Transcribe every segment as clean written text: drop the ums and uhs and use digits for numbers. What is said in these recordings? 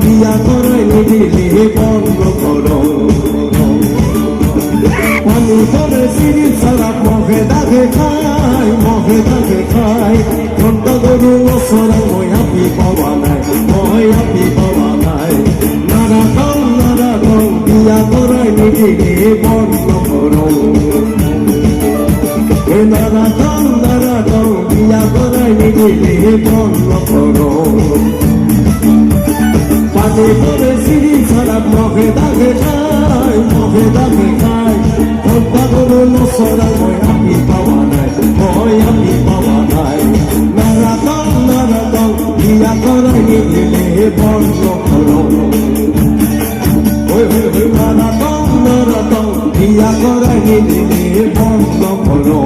বিয়া করে নিদিলে বন্ধ করো পানি ধরে সিঁড়ি সারা মহে দাগে খাই ঘন্টা গরু সরা মই হাপি পাওয়া নাই নারা গাও বিয়া করে নিদিলে বন্ধ করো নারা গাও বিয়া করে নিদিলে বন্ধ করো পানি ধরে সিঁড়ি সারা মহে দাগে খাই ঘন্টা গরু সরা মই হাপি পাওয়া নাই নারা গাও বিয়া করে নিদিলে বন্ধ করো নারা গাও বিয়া করে নিদিলে বন্ধ করো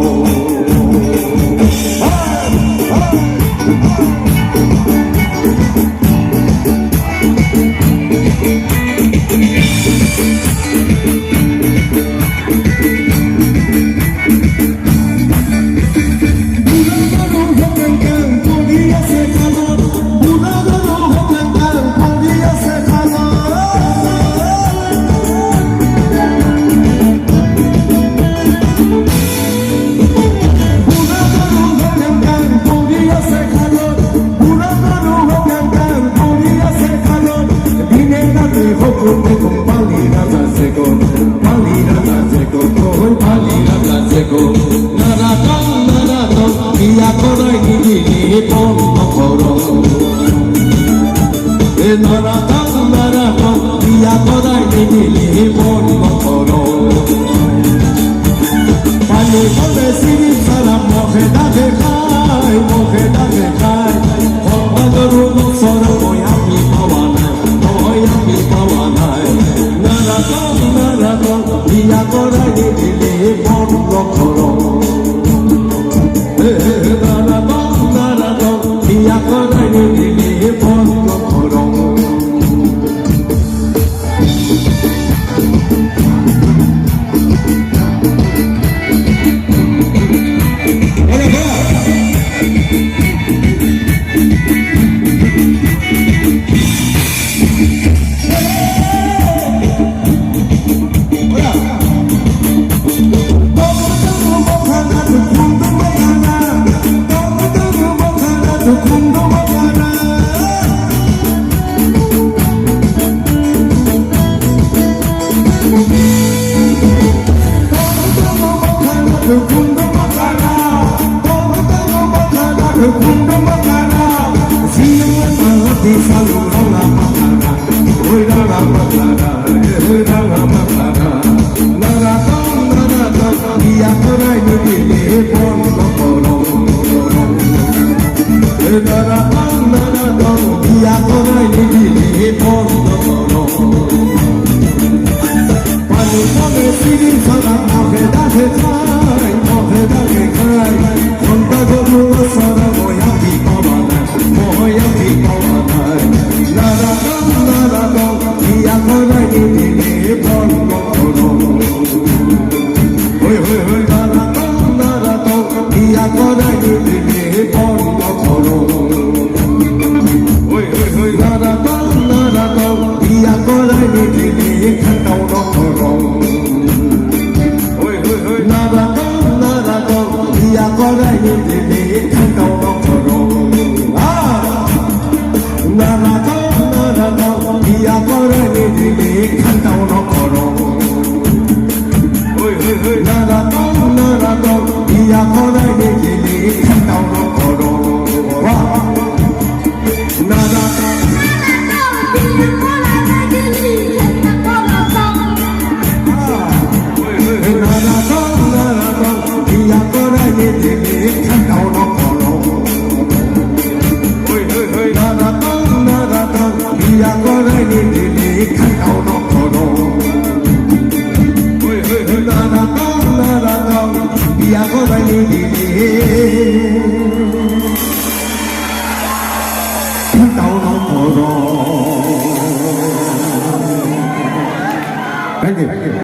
看到了火龙。嘿嘿嘿，啦啦当啦啦当，咿呀过来哩哩哩，看到了火龙。嘿嘿嘿，啦啦当啦啦当，咿呀过来哩哩哩，看到了火龙。Thank you.